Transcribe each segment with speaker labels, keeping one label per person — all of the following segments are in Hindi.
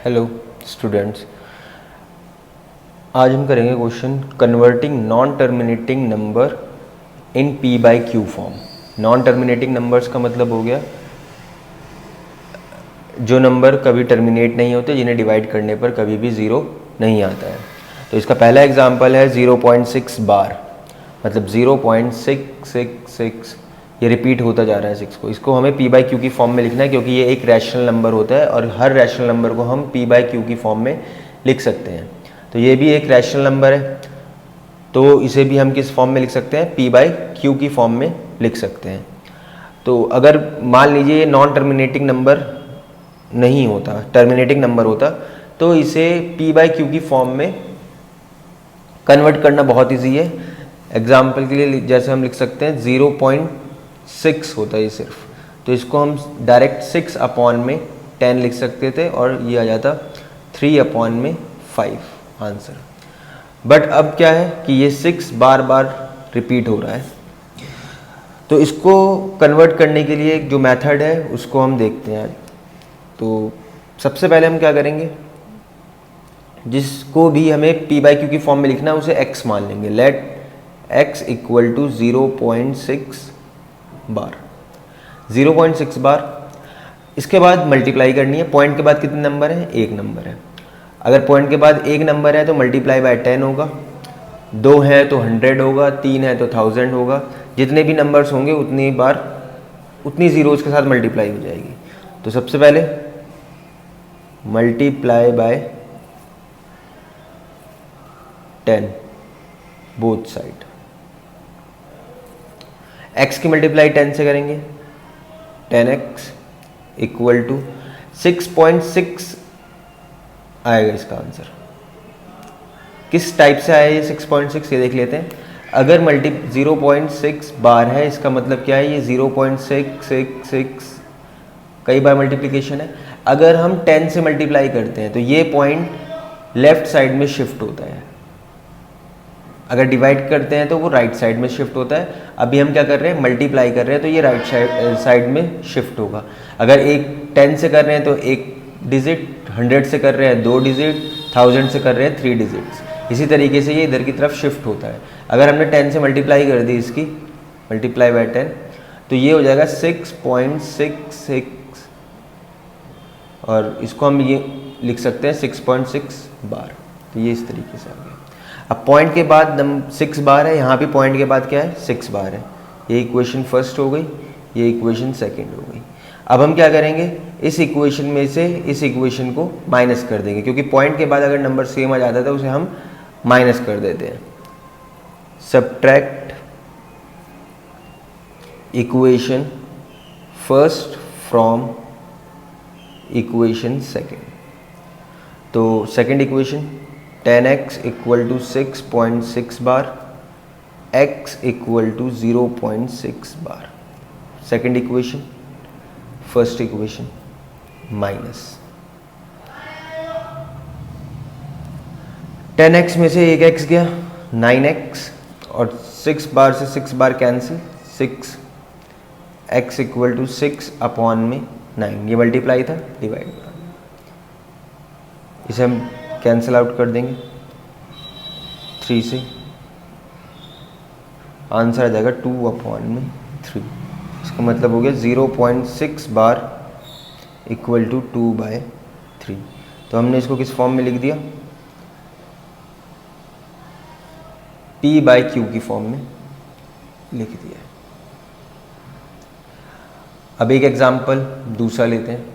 Speaker 1: हेलो स्टूडेंट्स, आज हम करेंगे question converting non terminating number in P by Q form. Non terminating numbers का मतलब हो गया जो नंबर कभी टर्मिनेट नहीं होते, जिन्हें डिवाइड करने पर कभी भी ज़ीरो नहीं आता है। तो इसका पहला एग्जांपल है 0.6 बार, मतलब 0.666 ये रिपीट होता जा रहा है 6 को। इसको हमें पी बाई क्यू की फॉर्म में लिखना है क्योंकि ये एक रैशनल नंबर होता है और हर रैशनल नंबर को हम पी बाई क्यू की फॉर्म में लिख सकते हैं। तो ये भी एक रैशनल नंबर है, तो इसे भी हम किस फॉर्म में लिख सकते हैं? पी बाई क्यू की फॉर्म में लिख सकते हैं। तो अगर मान लीजिए ये नॉन टर्मिनेटिंग नंबर नहीं होता, टर्मिनेटिंग नंबर होता, तो इसे पी बाई क्यू की फॉर्म में कन्वर्ट करना बहुत ईजी है। एग्जाम्पल के लिए जैसे हम लिख सकते हैं 0.6 होता है ये सिर्फ, तो इसको हम डायरेक्ट 6 अपॉन में 10 लिख सकते थे और ये आ जाता 3 अपॉन में 5 आंसर। बट अब क्या है कि ये 6 बार बार रिपीट हो रहा है, तो इसको कन्वर्ट करने के लिए जो मेथड है उसको हम देखते हैं। तो सबसे पहले हम क्या करेंगे, जिसको भी हमें पी बाई क्यू की फॉर्म में लिखना है उसे x मान लेंगे। लेट x इक्वल टू 0.6 बार, 0.6 बार। इसके बाद मल्टीप्लाई करनी है। पॉइंट के बाद कितने नंबर हैं? एक नंबर है। अगर पॉइंट के बाद एक नंबर है तो मल्टीप्लाई बाय 10 होगा, 2 है तो 100 होगा, 3 है तो 1000 होगा। जितने भी नंबर्स होंगे उतनी बार उतनी ज़ीरोज़ के साथ मल्टीप्लाई हो जाएगी। तो सबसे पहले multiply by 10 both side. x की मल्टीप्लाई 10 से करेंगे, 10x इक्वल टू 6.6 आएगा इसका आंसर। किस टाइप से आया ये 6.6 ये देख लेते हैं। अगर 0.6 बार है, इसका मतलब क्या है, ये 0.666 कई बार मल्टीप्लिकेशन है। अगर हम 10 से मल्टीप्लाई करते हैं तो ये पॉइंट लेफ्ट साइड में शिफ्ट होता है, अगर डिवाइड करते हैं तो वो राइट साइड में शिफ्ट होता है। अभी हम क्या कर रहे हैं? मल्टीप्लाई कर रहे हैं, तो ये राइट साइड में शिफ्ट होगा। अगर एक 10 से कर रहे हैं तो एक डिजिट, 100 से कर रहे हैं 2 डिजिट, 1000 से कर रहे हैं 3 डिजिट्स। इसी तरीके से ये इधर की तरफ शिफ्ट होता है। अगर हमने 10 से मल्टीप्लाई कर दी, इसकी मल्टीप्लाई बाय 10, तो ये हो जाएगा 6.66 और इसको हम ये लिख सकते हैं 6.6 बार। तो ये इस तरीके से आ गया। अब पॉइंट के बाद 6 बार है, यहाँ भी पॉइंट के बाद क्या है? 6 बार है। ये इक्वेशन फर्स्ट हो गई, ये इक्वेशन सेकंड हो गई। अब हम क्या करेंगे? इस इक्वेशन में से इस इक्वेशन को माइनस कर देंगे, क्योंकि पॉइंट के बाद अगर नंबर सेम आ जाता था उसे हम माइनस कर देते हैं। Subtract equation first from equation second. तो second equation 10x equal to 6.6 bar, x equal to 0.6 bar. Second equation, first equation minus 10x में से एक x गया, 9x, और 6 बार से 6 bar cancel, 6x equal to 6 upon में 9। ये मल्टीप्लाई था, डिवाइड था, इसे हम कैंसिल आउट कर देंगे 3 से। आंसर आ जाएगा 2 अपॉन में 3। इसका मतलब हो गया 0.6 बार इक्वल टू 2/3। तो हमने इसको किस फॉर्म में लिख दिया? P बाई क्यू की फॉर्म में लिख दिया। अब एक एग्जाम्पल दूसरा लेते हैं।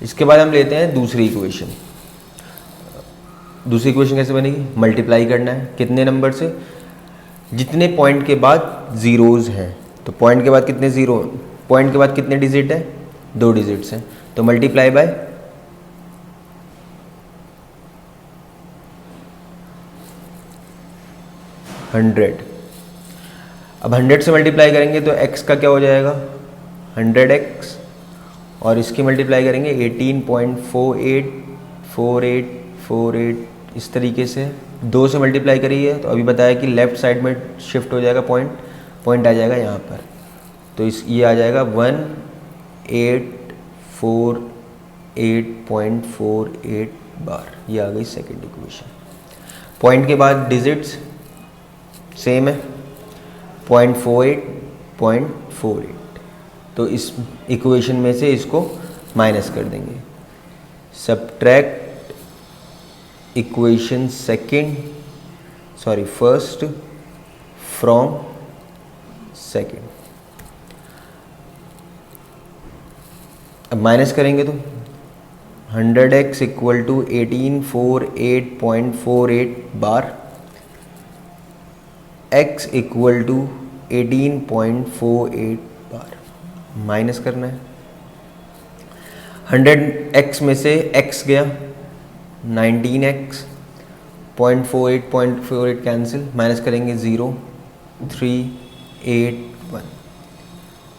Speaker 1: इसके बाद हम लेते हैं दूसरी इक्वेशन। दूसरी इक्वेशन कैसे बनेगी? मल्टीप्लाई करना है कितने नंबर से? जितने पॉइंट के बाद ज़ीरोज़ हैं। तो पॉइंट के बाद कितने ज़ीरो, पॉइंट के बाद कितने डिजिट है? 2 डिजिट्स हैं, तो मल्टीप्लाई बाय 100। अब 100 से मल्टीप्लाई करेंगे तो x का क्या हो जाएगा? 100x, और इसकी मल्टीप्लाई करेंगे 18.484848, इस तरीके से 2 से मल्टीप्लाई करिए तो अभी बताया कि लेफ़्ट साइड में शिफ्ट हो जाएगा, पॉइंट आ जाएगा यहाँ पर। तो इस ये आ जाएगा 1, 8, 48.48 बार। ये आ गई सेकेंड इक्वेशन। पॉइंट के बाद डिजिट्स सेम है, 0.48, 0.48। तो इस इक्वेशन में से इसको माइनस कर देंगे। Subtract equation first from second. अब माइनस करेंगे तो 100x equal to 1848.48 bar, x equal to 18.48 bar. Minus करना है। 100x में से x गया, 19x, 0.48 कैंसिल, माइनस करेंगे 0, 3, 8, 1।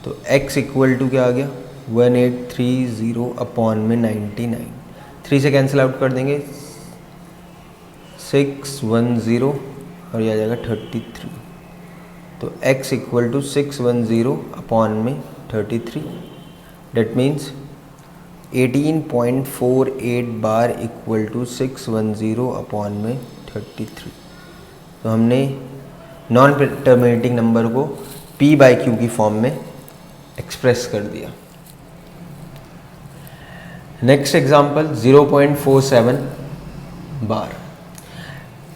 Speaker 1: तो x इक्वल टू क्या आ गया, 1830 अपॉन में 99। 3 से कैंसिल आउट कर देंगे, 610 और यह आ जाएगा 33। तो x इक्वल टू 610 अपॉन में 33। That means 18.48 bar equal to 610 upon में 33। तो हमने नॉन टर्मिनेटिंग नंबर को p/q की फॉर्म में एक्सप्रेस कर दिया। नेक्स्ट एग्जांपल 0.47 बार।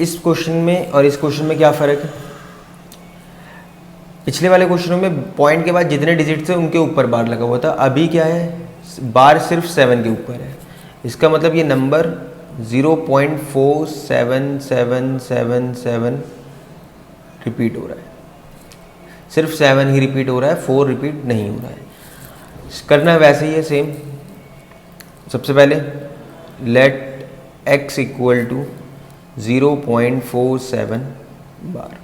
Speaker 1: इस क्वेश्चन में और इस क्वेश्चन में क्या फ़र्क है? पिछले वाले क्वेश्चनों में पॉइंट के बाद जितने डिजिट थे उनके ऊपर बार लगा हुआ था, अभी क्या है, बार सिर्फ 7 के ऊपर है। इसका मतलब ये नंबर 0.47777 रिपीट हो रहा है। सिर्फ 7 ही रिपीट हो रहा है, 4 रिपीट नहीं हो रहा है। करना वैसे ही है सेम। सबसे पहले let x equal to 0.47 bar.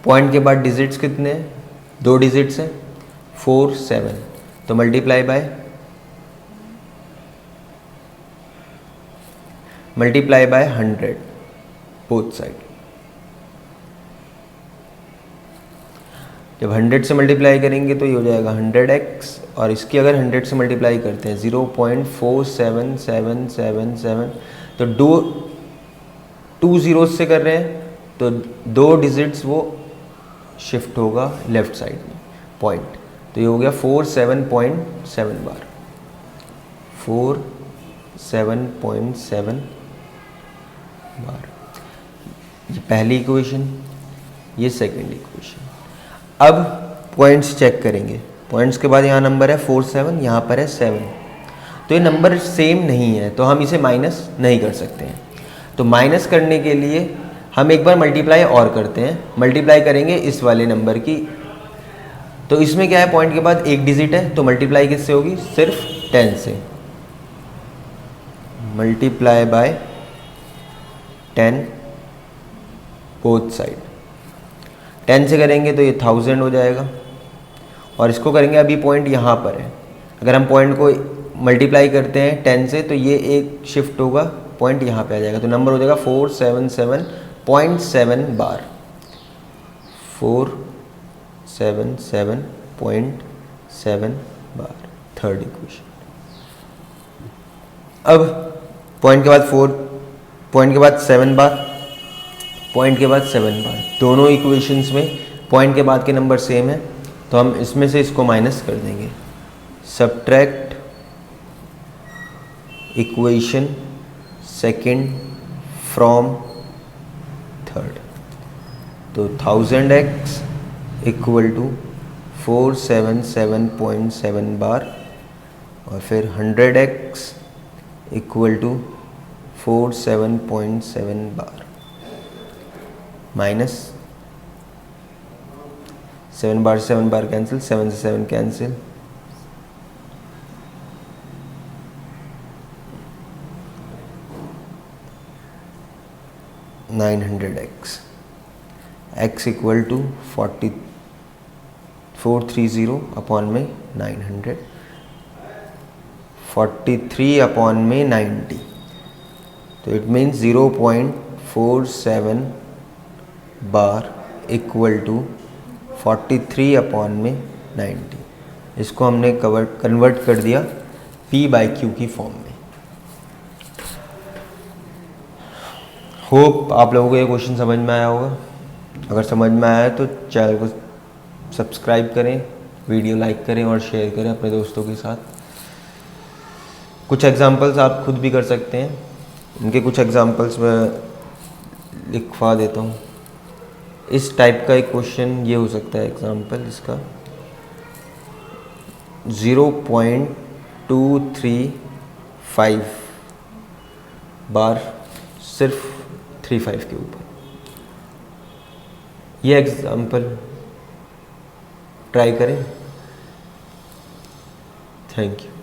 Speaker 1: Point के बाद डिजिट्स कितने हैं, 2 डिजिट्स हैं, 4, 7। तो मल्टीप्लाई बाय 100 बोथ साइड। जब 100 से मल्टीप्लाई करेंगे तो ये हो जाएगा 100x, और इसकी अगर 100 से मल्टीप्लाई करते हैं 0.47777, तो 2 zeros से कर रहे हैं तो 2 डिजिट्स वो शिफ्ट होगा लेफ्ट साइड में पॉइंट। तो ये हो गया 47.7 बार, 47.7 बार। ये पहली इक्वेशन, ये सेकंड इक्वेशन। अब पॉइंट्स चेक करेंगे। पॉइंट्स के बाद यहाँ नंबर है 47, यहाँ पर है 7। तो ये नंबर सेम नहीं है, तो हम इसे माइनस नहीं कर सकते हैं। तो माइनस करने के लिए हम एक बार मल्टीप्लाई और करते हैं। मल्टीप्लाई करेंगे इस वाले नंबर की। तो इसमें क्या है, पॉइंट के बाद एक डिजिट है, तो मल्टीप्लाई किससे होगी, सिर्फ 10 से। Multiply by 10 both side. 10 से करेंगे तो ये 1000 हो जाएगा, और इसको करेंगे, अभी पॉइंट यहाँ पर है। अगर हम पॉइंट को मल्टीप्लाई करते हैं 10 से तो ये एक शिफ्ट होगा, पॉइंट यहाँ पे आ जाएगा। तो नंबर हो जाएगा 477.7 बार, 477.7 बार। Third equation. अब पॉइंट के बाद 4, पॉइंट के बाद 7 बार, पॉइंट के बाद 7 बार। दोनों इक्वेशंस में पॉइंट के बाद के नंबर सेम है, तो हम इसमें से इसको माइनस कर देंगे। Subtract equation second from third. तो 1000x इक्वल टू 477.7 बार, और फिर 100x equal to 47.7 bar, minus 7 bar cancel, 7 से 7 cancel, 900x, x equal to 430 upon में 900, 43 अपॉन में 90। तो it means 0.47 bar equal to 43 upon में 90। इसको हमने कन्वर्ट कर दिया p/q की फॉर्म में। होप आप लोगों को ये क्वेश्चन समझ में आया होगा। अगर समझ में आया तो चैनल को सब्सक्राइब करें, वीडियो लाइक करें और शेयर करें अपने दोस्तों के साथ। कुछ एग्जांपल्स आप खुद भी कर सकते हैं, इनके कुछ एग्जांपल्स मैं लिखवा देता हूँ। इस टाइप का एक क्वेश्चन ये हो सकता है एग्जांपल इसका 0.235 बार सिर्फ 35 के ऊपर। ये एग्जांपल ट्राई करें। Thank you.